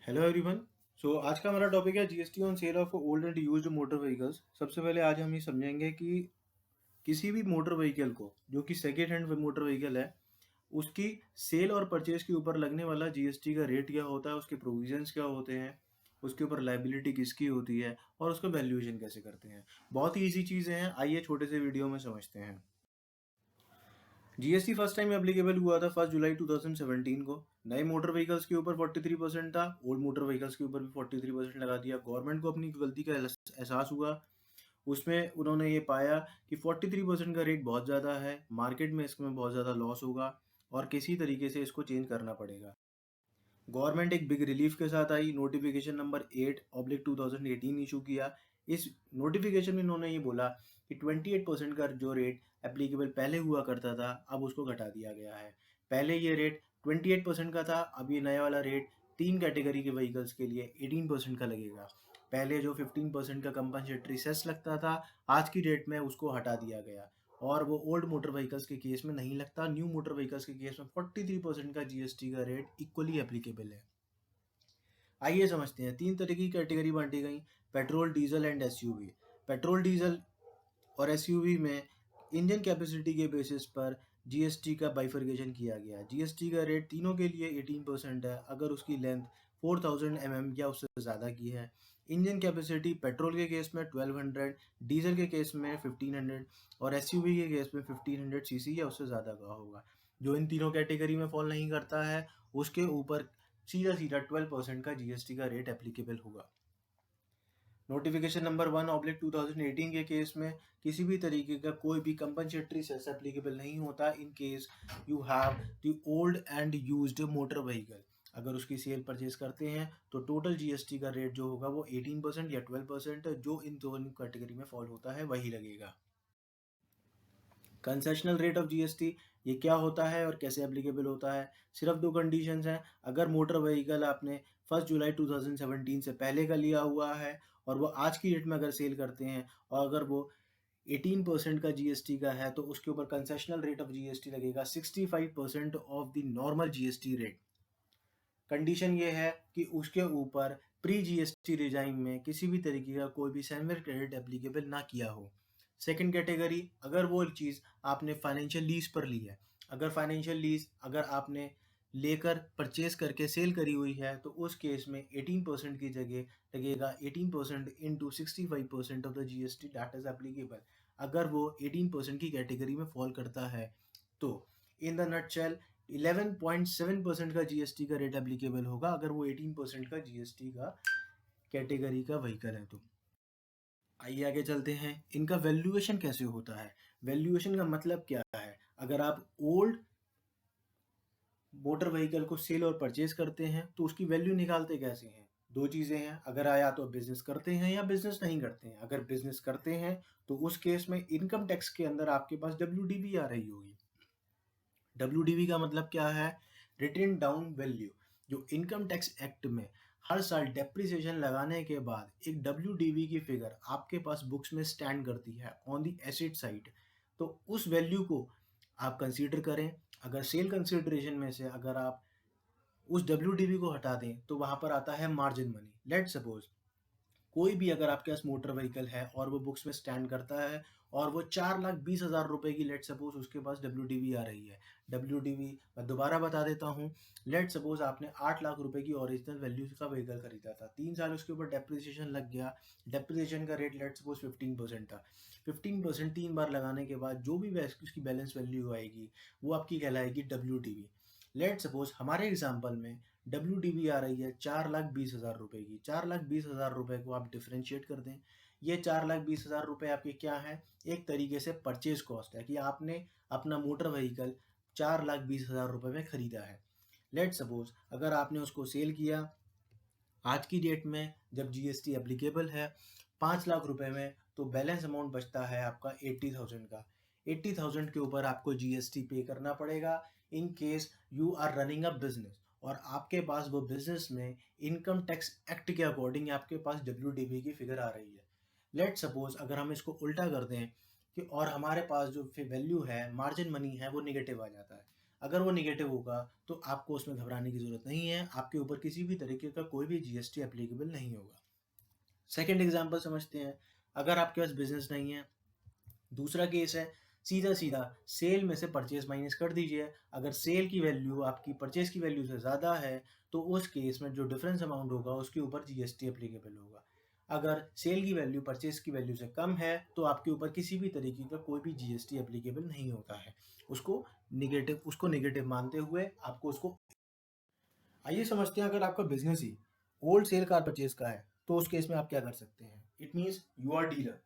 Hello everyone. आज का हमारा टॉपिक है GST on sale of old and used motor vehicles. सबसे पहले आज हम ये समझेंगे कि किसी भी मोटर व्हीकल को जो कि सेकेंड हैंड मोटर व्हीकल है उसकी सेल और परचेज के ऊपर लगने वाला जीएसटी का रेट क्या होता है, उसके प्रोविजंस क्या होते हैं, उसके ऊपर लाइबिलिटी किसकी होती है और उसका वैल्यूएशन कैसे करते हैं। बहुत ही इजी चीज़ें हैं, आइए छोटे से वीडियो में समझते हैं। जीएसटी फर्स्ट टाइम एप्लीकेबल हुआ था 1 जुलाई 2017 को। नए मोटर व्हीकल्स के ऊपर 43% था, ओल्ड मोटर व्हीकल्स के ऊपर भी 43% लगा दिया। गवर्नमेंट को अपनी गलती का एहसास हुआ। उसमें उन्होंने ये पाया कि 43% का रेट बहुत ज़्यादा है, मार्केट में इसमें बहुत ज़्यादा लॉस होगा और किसी तरीके से इसको चेंज करना पड़ेगा। गवर्नमेंट एक बिग रिलीफ के साथ आई, नोटिफिकेशन नंबर 8/2018 इशू किया। इस नोटिफिकेशन में इन्होंने ये बोला कि 28% का जो रेट एप्लीकेबल पहले हुआ करता था अब उसको घटा दिया गया है। पहले ये रेट 28% का था, अब ये नया वाला रेट 3 कैटेगरी के व्हीकल्स के लिए 18% का लगेगा। पहले जो 15% का कंपनसेटरी सेस लगता था, आज की डेट में उसको हटा दिया गया और वो ओल्ड मोटर व्हीकल्स के केस में नहीं लगता। न्यू मोटर व्हीकल्स के केस में 43% का जीएसटी का रेट इक्वली एप्लीकेबल है। आइए समझते हैं, 3 तरह की कैटेगरी बांटी गई: petrol, diesel and SUV. Petrol, diesel और एसयूवी में इंजन कैपेसिटी के बेसिस पर जीएसटी का बाइफर्केशन किया गया। जीएसटी का रेट तीनों के लिए 18% है अगर उसकी लेंथ 4000 या उससे ज़्यादा की है। इंजन कैपेसिटी पेट्रोल के केस में 1200, डीजल के केस में 1500 और एसयूवी के केस में 1500 सीसी या उससे ज़्यादा का होगा। जो इन तीनों कैटेगरी में फॉल नहीं करता है उसके ऊपर सीधा सीधा 12% का जीएसटी का रेट एप्लीकेबल होगा। नोटिफिकेशन नंबर 1/2018 के केस में किसी भी तरीके का कोई भी कंपनसेटरी सेस एप्लीकेबल नहीं होता इन case you have the old and used motor vehicle. अगर उसकी सेल परचेज करते हैं तो टोटल जीएसटी का रेट जो होगा वो 18% या 12% जो इन दोनों कैटेगरी में फॉल होता है वही लगेगा। कंसेशनल रेट ऑफ जीएसटी ये क्या होता है और कैसे एप्लीकेबल होता है? सिर्फ दो कंडीशंस हैं। अगर मोटर व्हीकल आपने 1 जुलाई 2017 से पहले का लिया हुआ है और वो आज की डेट में अगर सेल करते हैं और अगर वो 18% का जीएसटी का है तो उसके ऊपर कंसेशनल रेट ऑफ जीएसटी लगेगा 65% of the normal GST rate. Condition ये है कि उसके ऊपर प्री जीएसटी रिजाइम में किसी भी तरीके का कोई भी सैनवेर क्रेडिट एप्लीकेबल ना किया हो। सेकंड कैटेगरी, अगर वो चीज़ आपने फाइनेंशियल लीज पर ली है, अगर फाइनेंशियल लीज अगर आपने लेकर परचेज करके सेल करी हुई है तो उस केस में 18% की जगह लगेगा 18% into 65% of the GST that is applicable. अगर वो 18% की कैटेगरी में फॉल करता है तो इन द नटशेल 11.7% का जीएसटी का रेट एप्लीकेबल होगा अगर वो 18% का जीएसटी का कैटेगरी का व्हीकल है तो। आइए आगे चलते हैं, इनका वैल्यूएशन कैसे होता है। वैल्यूएशन का मतलब क्या है? अगर आप ओल्ड मोटर व्हीकल को सेल और परचेज करते हैं तो उसकी वैल्यू निकालते कैसे हैं? दो चीज़ें हैं, अगर आया तो बिजनेस करते हैं या बिजनेस नहीं करते हैं। अगर बिजनेस करते हैं तो उस केस में इनकम टैक्स के अंदर आपके पास डब्ल्यूडीबी आ रही होगी। डब्ल्यूडीबी का मतलब क्या है? Written down value. जो इनकम टैक्स एक्ट में हर साल डेप्रिसिएशन लगाने के बाद एक डब्ल्यूडीबी की फिगर आपके पास बुक्स में स्टैंड करती है ऑन द एसेट साइड, तो उस वैल्यू को आप कंसीडर करें। अगर सेल कंसिडरेशन में से अगर आप उस डब्ल्यूडीबी को हटा दें तो वहाँ पर आता है मार्जिन मनी। लेट सपोज कोई भी अगर आपके पास मोटर व्हीकल है और वो बुक्स में स्टैंड करता है और वो 4,20,000 रुपए की, लेट सपोज उसके पास डब्ल्यूडीबी आ रही है। डब्ल्यूडीबी मैं दोबारा बता देता हूँ। लेट सपोज आपने 8 लाख रुपए की ओरिजिनल वैल्यू का व्हीकल खरीदा था, 3 साल उसके ऊपर डेप्रिसिएशन लग गया। डेप्रिसिएशन का रेट लेट सपोज 15% था। 15% 3 बार लगाने के बाद जो भी उसकी बैलेंस वैल्यू आएगी वो आपकी कहलाएगी डब्ल्यूडीबी। लेट सपोज हमारे एग्जाम्पल में डब्ल्यूडीबी आ रही है 4,20,000 रुपए की। 4,20,000 रुपए को आप डिफ्रेंशिएट कर दें। ये 4,20,000 रुपए आपके क्या है? एक तरीके से परचेज कॉस्ट है कि आपने अपना मोटर व्हीकल 4,20,000 रुपए में खरीदा है। लेट सपोज अगर आपने उसको सेल किया आज की डेट में जब जीएसटी एप्लीकेबल है 5 लाख रुपए में, तो बैलेंस अमाउंट बचता है आपका 80,000 का। 80,000 के ऊपर आपको जीएसटी पे करना पड़ेगा in case you are running a business और आपके पास वो बिजनेस में इनकम टैक्स एक्ट के अकॉर्डिंग आपके पास डब्ल्यूडीबी की फिगर आ रही है। लेट सपोज अगर हम इसको उल्टा कर दें कि और हमारे पास जो वैल्यू है मार्जिन मनी है वो निगेटिव आ जाता है। अगर वो नेगेटिव होगा तो आपको उसमें घबराने की ज़रूरत नहीं है, आपके ऊपर किसी भी तरीके का कोई भी जीएसटी एप्लीकेबल नहीं होगा। सेकंड एग्जांपल समझते हैं, अगर आपके पास बिजनेस नहीं है, दूसरा केस है, सीधा-सीधा सेल में से परचेज़ माइनस कर दीजिए। अगर सेल की वैल्यू आपकी परचेज़ की वैल्यू से ज़्यादा है, तो उस केस में जो डिफरेंस अमाउंट होगा, उसके ऊपर जीएसटी एप्लीकेबल होगा। अगर सेल की वैल्यू परचेज़ की वैल्यू से कम है, तो आपके ऊपर किसी भी तरीके का कोई भी जीएसटी एप्लीकेबल नहीं होता है। उसको नेगेटिव मानते हुए आपको उसको आइए समझते हैं, अगर आपका बिजनेस ही होल सेल कार परचेज का है, तो उस केस में आप क्या कर सकते हैं। It means you are dealer.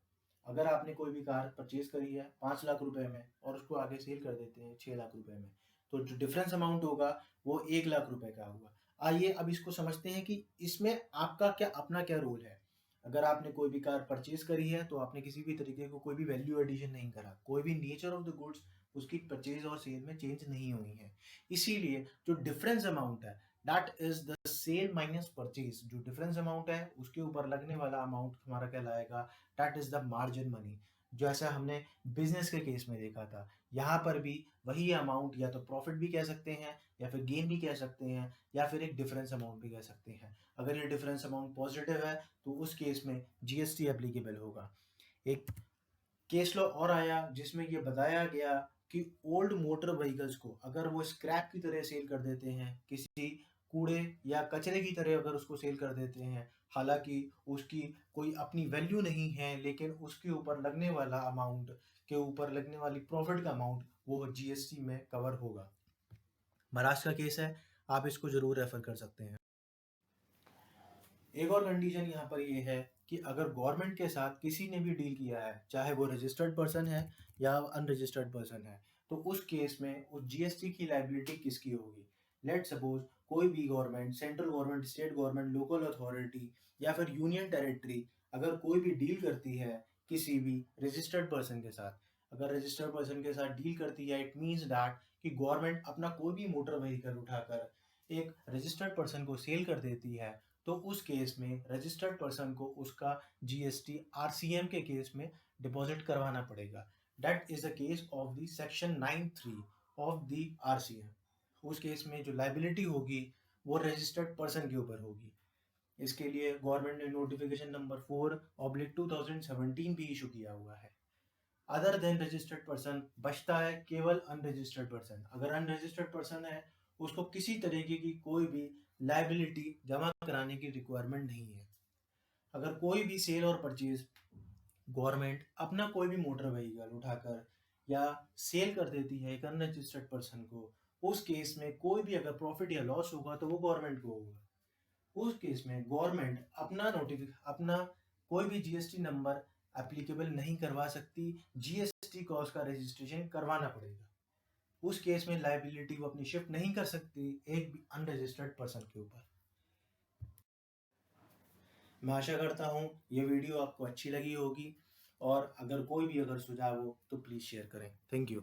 अगर आपने कोई भी कार परचेज करी है 5 लाख रुपए में और उसको आगे सेल कर देते हैं 6 लाख रुपए में, तो जो डिफरेंस अमाउंट होगा वो 1 लाख रुपए का होगा। आइए अब इसको समझते हैं कि इसमें आपका क्या अपना क्या रोल है। अगर आपने कोई भी कार परचेज करी है, तो आपने किसी भी तरीके को कोई भी वैल्यू एडिशन नहीं करा, कोई भी नेचर ऑफ द गुड्स उसकी परचेज और सेल में चेंज नहीं हुई है। इसीलिए जो डिफरेंस अमाउंट है, that is the sale minus purchase. जो डिफरेंस अमाउंट है उसके ऊपर लगने वाला अमाउंट हमारा कहलाएगा, that is the margin money. जैसा हमने बिजनेस के केस में देखा था, यहाँ पर भी वही अमाउंट या तो प्रॉफिट भी कह सकते हैं, या फिर गेन भी कह सकते हैं, या फिर एक डिफरेंस अमाउंट भी कह सकते हैं। अगर ये डिफरेंस अमाउंट पॉजिटिव है, तो उस केस में जीएसटी एप्लीकेबल होगा। एक केस लॉ और आया जिसमें ये बताया गया कि ओल्ड मोटर व्हीकल्स को अगर वो स्क्रैप की तरह सेल कर देते हैं, किसी कूड़े या कचरे की तरह अगर उसको सेल कर देते हैं, हालांकि उसकी कोई अपनी वैल्यू नहीं है, लेकिन उसके ऊपर लगने वाला अमाउंट, के ऊपर लगने वाली प्रॉफिट का अमाउंट वो जीएसटी में कवर होगा। महाराष्ट्र का केस है, आप इसको जरूर रेफर कर सकते हैं। एक और कंडीशन यहाँ पर ये है कि अगर गवर्नमेंट के साथ किसी ने भी डील किया है, चाहे वो रजिस्टर्ड पर्सन है या अनरजिस्टर्ड पर्सन है, तो उस केस में उस जीएसटी की लाइबिलिटी किसकी होगी। लेट सपोज कोई भी government, central government, state government, local authority या फिर यूनियन टेरिटरी अगर कोई भी डील करती है किसी भी रजिस्टर्ड पर्सन के साथ, अगर रजिस्टर्ड पर्सन के साथ डील करती है, इट मीन्स दैट कि गवर्नमेंट अपना कोई भी मोटर व्हीकल उठाकर एक रजिस्टर्ड पर्सन को सेल कर देती है, तो उस केस में रजिस्टर्ड पर्सन को उसका जीएसटी आरसीएम के केस में डिपॉजिट करवाना पड़ेगा। That is the case of the section 93 of the RCM. उस केस में जो लाइबिलिटी होगी वो रजिस्टर्ड पर्सन के ऊपर होगी। इसके लिए गवर्नमेंट ने नोटिफिकेशन नंबर 4/2017 भी इशू किया हुआ है। अदर देन रजिस्टर्ड पर्सन बचता है केवल अनरजिस्टर्ड पर्सन। अगर अनरजिस्टर्ड पर्सन है, उसको किसी तरीके की कोई भी लाइबिलिटी जमा कराने की रिक्वायरमेंट नहीं है। अगर कोई भी सेल और परचेज गवर्नमेंट अपना कोई भी मोटर व्हीकल उठाकर या सेल कर देती है एक अनरजिस्टर्ड पर्सन को, उस केस में कोई भी अगर प्रॉफिट या लॉस होगा तो वो गवर्नमेंट को होगा। उस केस में गवर्नमेंट अपना कोई भी जीएसटी नंबर एप्लीकेबल नहीं करवा सकती, जीएसटी कॉस्ट का रजिस्ट्रेशन करवाना पड़ेगा। उस केस में लाइबिलिटी वो अपनी शिफ्ट नहीं कर सकती एक भी अनरजिस्टर्ड पर्सन के ऊपर। मैं आशा करता हूँ ये वीडियो आपको अच्छी लगी होगी, और अगर कोई भी अगर सुझाव हो तो प्लीज़ शेयर करें। Thank you.